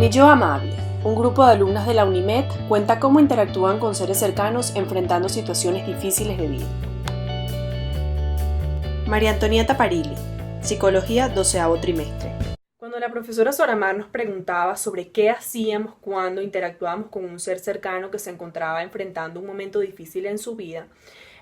Mi Yo Amable, un grupo de alumnas de la UNIMED, cuenta cómo interactúan con seres cercanos enfrentando situaciones difíciles de vida. María Antonieta Parili, Psicología, 12º trimestre. Cuando la profesora Soramar nos preguntaba sobre qué hacíamos cuando interactuábamos con un ser cercano que se encontraba enfrentando un momento difícil en su vida,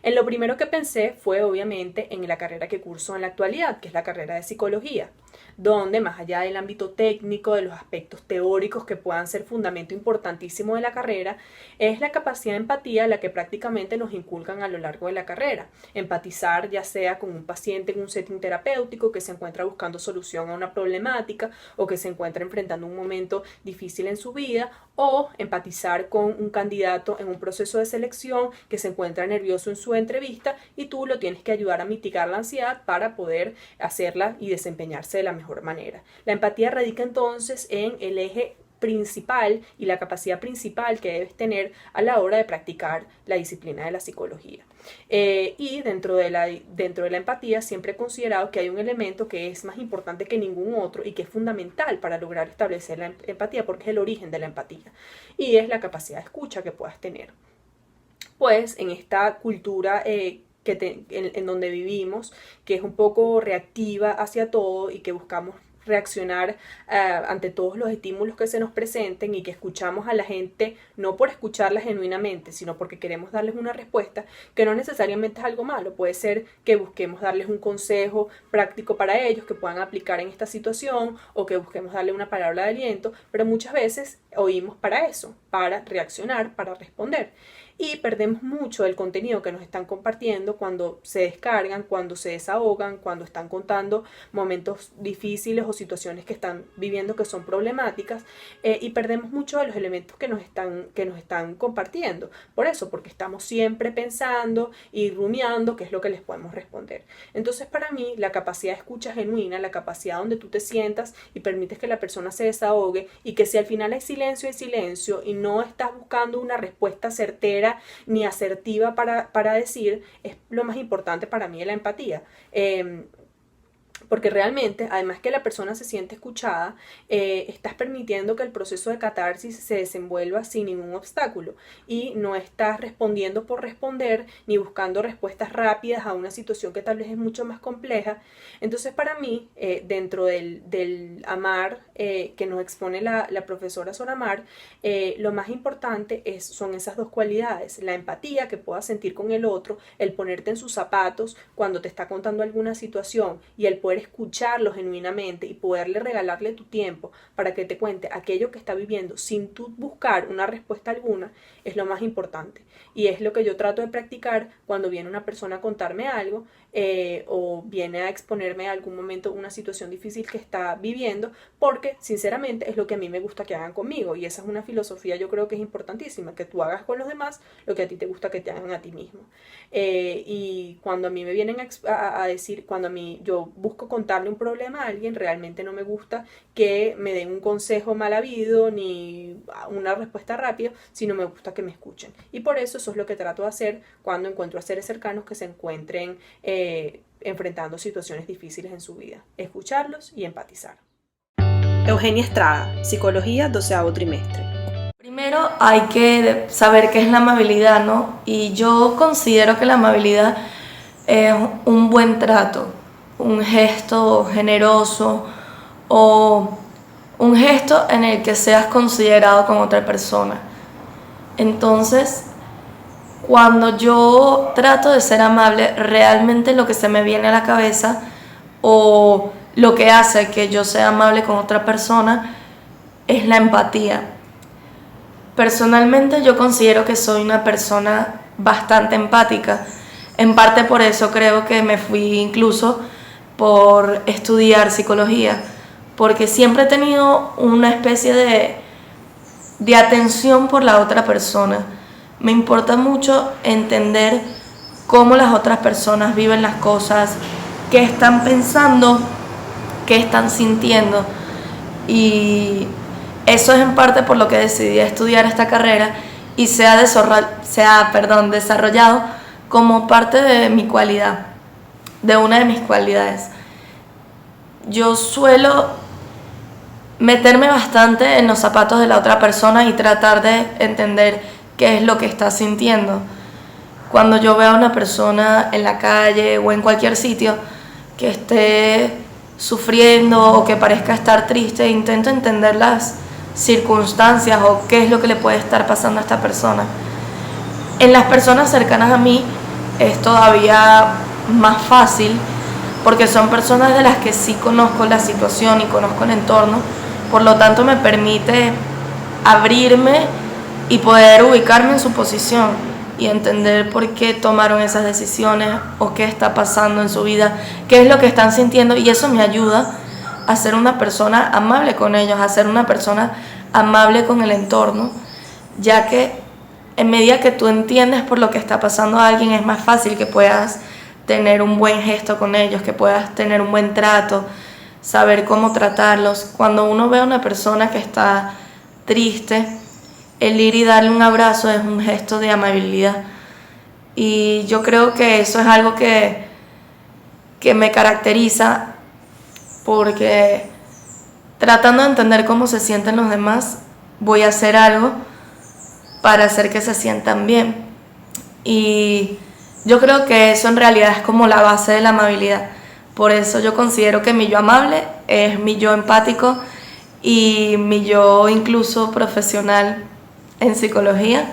en lo primero que pensé fue obviamente en la carrera que curso en la actualidad, que es la carrera de psicología, donde más allá del ámbito técnico, de los aspectos teóricos que puedan ser fundamento importantísimo de la carrera, es la capacidad de empatía la que prácticamente nos inculcan a lo largo de la carrera. Empatizar ya sea con un paciente en un setting terapéutico que se encuentra buscando solución a una problemática o que se encuentra enfrentando un momento difícil en su vida, o empatizar con un candidato en un proceso de selección que se encuentra nervioso en su entrevista y tú lo tienes que ayudar a mitigar la ansiedad para poder hacerla y desempeñarse de la mejor manera. La empatía radica entonces en el eje principal y la capacidad principal que debes tener a la hora de practicar la disciplina de la psicología. Y dentro de la empatía siempre he considerado que hay un elemento que es más importante que ningún otro y que es fundamental para lograr establecer la empatía porque es el origen de la empatía y es la capacidad de escucha que puedas tener. Pues en esta cultura en donde vivimos, que es un poco reactiva hacia todo y que buscamos reaccionar ante todos los estímulos que se nos presenten y que escuchamos a la gente no por escucharla genuinamente, sino porque queremos darles una respuesta que no necesariamente es algo malo. Puede ser que busquemos darles un consejo práctico para ellos que puedan aplicar en esta situación o que busquemos darle una palabra de aliento, pero muchas veces oímos para eso, para reaccionar, para responder. Y perdemos mucho del contenido que nos están compartiendo cuando se descargan, cuando se desahogan, cuando están contando momentos difíciles o situaciones que están viviendo que son problemáticas, y perdemos mucho de los elementos que nos están compartiendo. Por eso, porque estamos siempre pensando y rumiando qué es lo que les podemos responder. Entonces, para mí, la capacidad de escucha genuina, la capacidad donde tú te sientas y permites que la persona se desahogue y que si al final hay silencio y no estás buscando una respuesta certera ni asertiva para decir, es lo más importante para mí de la empatía. Porque realmente, además que la persona se siente escuchada, estás permitiendo que el proceso de catarsis se desenvuelva sin ningún obstáculo y no estás respondiendo por responder ni buscando respuestas rápidas a una situación que tal vez es mucho más compleja. Entonces, para mí, dentro del amar que nos expone la profesora Soramar, lo más importante son esas dos cualidades: la empatía que puedas sentir con el otro, el ponerte en sus zapatos cuando te está contando alguna situación y el poder escucharlo genuinamente y poderle regalarle tu tiempo para que te cuente aquello que está viviendo sin tú buscar una respuesta alguna, es lo más importante. Y es lo que yo trato de practicar cuando viene una persona a contarme algo o viene a exponerme a algún momento una situación difícil que está viviendo, porque sinceramente es lo que a mí me gusta que hagan conmigo y esa es una filosofía, yo creo que es importantísima, que tú hagas con los demás lo que a ti te gusta que te hagan a ti mismo. Y cuando a mí me vienen a decir, cuando a mí yo busco contarle un problema a alguien, realmente no me gusta que me den un consejo mal habido ni una respuesta rápida, sino me gusta que me escuchen. Y por eso es lo que trato de hacer cuando encuentro a seres cercanos que se encuentren enfrentando situaciones difíciles en su vida. Escucharlos y empatizar. Eugenia Estrada, Psicología, 12º trimestre. Primero hay que saber qué es la amabilidad, ¿no? Y yo considero que la amabilidad es un buen trato, un gesto generoso o un gesto en el que seas considerado con otra persona. Entonces, cuando yo trato de ser amable, realmente lo que se me viene a la cabeza o lo que hace que yo sea amable con otra persona es la empatía. Personalmente yo considero que soy una persona bastante empática. En parte por eso creo que me fui incluso por estudiar psicología, porque siempre he tenido una especie de atención por la otra persona. Me importa mucho entender cómo las otras personas viven las cosas, qué están pensando, qué están sintiendo, y eso es en parte por lo que decidí estudiar esta carrera y se ha desarrollado como parte de mi cualidad, de una de mis cualidades. Yo suelo meterme bastante en los zapatos de la otra persona y tratar de entender qué es lo que está sintiendo. Cuando yo veo a una persona en la calle o en cualquier sitio que esté sufriendo o que parezca estar triste, intento entender las circunstancias o qué es lo que le puede estar pasando a esta persona. En las personas cercanas a mí es todavía más fácil porque son personas de las que sí conozco la situación y conozco el entorno, por lo tanto me permite abrirme y poder ubicarme en su posición y entender por qué tomaron esas decisiones o qué está pasando en su vida, qué es lo que están sintiendo, y eso me ayuda a ser una persona amable con ellos, a ser una persona amable con el entorno, ya que en medida que tú entiendes por lo que está pasando a alguien, es más fácil que puedas tener un buen gesto con ellos, que puedas tener un buen trato, saber cómo tratarlos. Cuando uno ve a una persona que está triste, el ir y darle un abrazo es un gesto de amabilidad. Y yo creo que eso es algo que me caracteriza, porque tratando de entender cómo se sienten los demás, voy a hacer algo para hacer que se sientan bien. Y yo creo que eso en realidad es como la base de la amabilidad. Por eso yo considero que mi yo amable es mi yo empático y mi yo incluso profesional en psicología.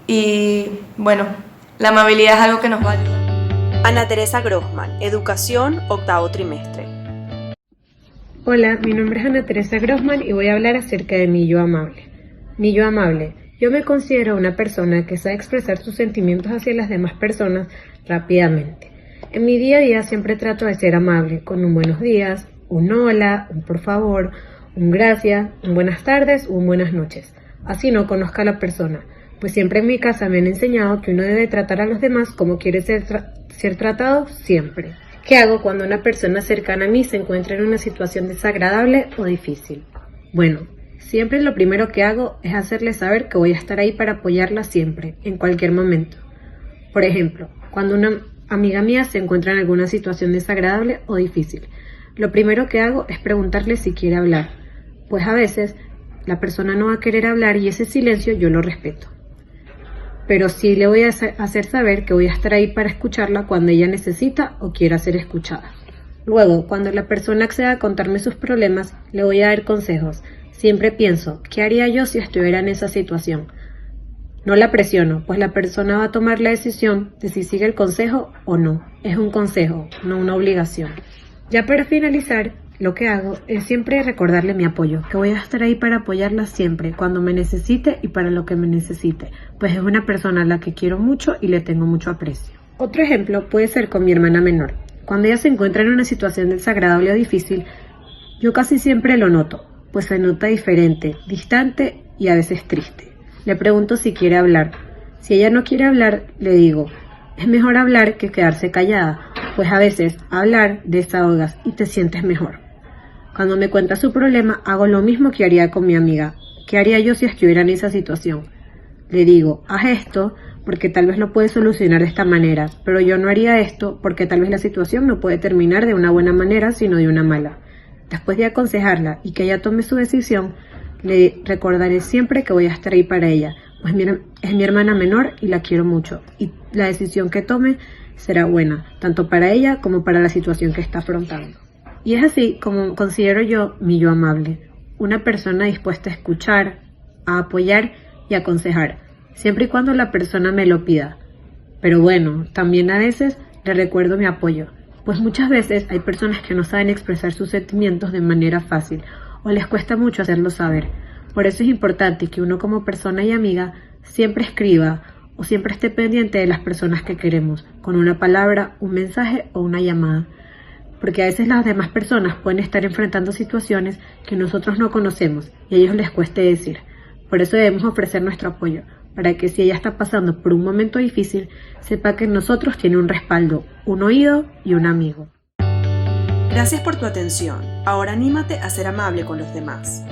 Y bueno, la amabilidad es algo que nos va a ayudar. Ana Teresa Grossman, Educación, 8º trimestre. Hola, mi nombre es Ana Teresa Grossman y voy a hablar acerca de mi yo amable. Mi yo amable. Yo me considero una persona que sabe expresar sus sentimientos hacia las demás personas rápidamente. En mi día a día siempre trato de ser amable, con un buenos días, un hola, un por favor, un gracias, un buenas tardes o un buenas noches. Así no conozca a la persona, pues siempre en mi casa me han enseñado que uno debe tratar a los demás como quiere ser tratado siempre. ¿Qué hago cuando una persona cercana a mí se encuentra en una situación desagradable o difícil? Bueno, siempre lo primero que hago es hacerle saber que voy a estar ahí para apoyarla siempre, en cualquier momento. Por ejemplo, cuando una amiga mía se encuentra en alguna situación desagradable o difícil, lo primero que hago es preguntarle si quiere hablar, pues a veces la persona no va a querer hablar y ese silencio yo lo respeto. Pero sí le voy a hacer saber que voy a estar ahí para escucharla cuando ella necesita o quiera ser escuchada. Luego, cuando la persona acceda a contarme sus problemas, le voy a dar consejos. Siempre pienso, ¿qué haría yo si estuviera en esa situación? No la presiono, pues la persona va a tomar la decisión de si sigue el consejo o no. Es un consejo, no una obligación. Ya para finalizar, lo que hago es siempre recordarle mi apoyo, que voy a estar ahí para apoyarla siempre, cuando me necesite y para lo que me necesite, pues es una persona a la que quiero mucho y le tengo mucho aprecio. Otro ejemplo puede ser con mi hermana menor. Cuando ella se encuentra en una situación desagradable o difícil, yo casi siempre lo noto, pues se nota diferente, distante y a veces triste. Le pregunto si quiere hablar. Si ella no quiere hablar, le digo, es mejor hablar que quedarse callada, pues a veces hablar desahogas y te sientes mejor. Cuando me cuenta su problema, hago lo mismo que haría con mi amiga. ¿Qué haría yo si estuviera en esa situación? Le digo, haz esto porque tal vez lo puedes solucionar de esta manera, pero yo no haría esto porque tal vez la situación no puede terminar de una buena manera, sino de una mala. Después de aconsejarla y que ella tome su decisión, le recordaré siempre que voy a estar ahí para ella, pues es mi hermana menor y la quiero mucho, y la decisión que tome será buena, tanto para ella como para la situación que está afrontando. Y es así como considero yo mi yo amable, una persona dispuesta a escuchar, a apoyar y aconsejar, siempre y cuando la persona me lo pida. Pero bueno, también a veces le recuerdo mi apoyo, pues muchas veces hay personas que no saben expresar sus sentimientos de manera fácil o les cuesta mucho hacerlo saber. Por eso es importante que uno como persona y amiga siempre escriba o siempre esté pendiente de las personas que queremos, con una palabra, un mensaje o una llamada. Porque a veces las demás personas pueden estar enfrentando situaciones que nosotros no conocemos y a ellos les cueste decir. Por eso debemos ofrecer nuestro apoyo, para que si ella está pasando por un momento difícil, sepa que en nosotros tiene un respaldo, un oído y un amigo. Gracias por tu atención. Ahora anímate a ser amable con los demás.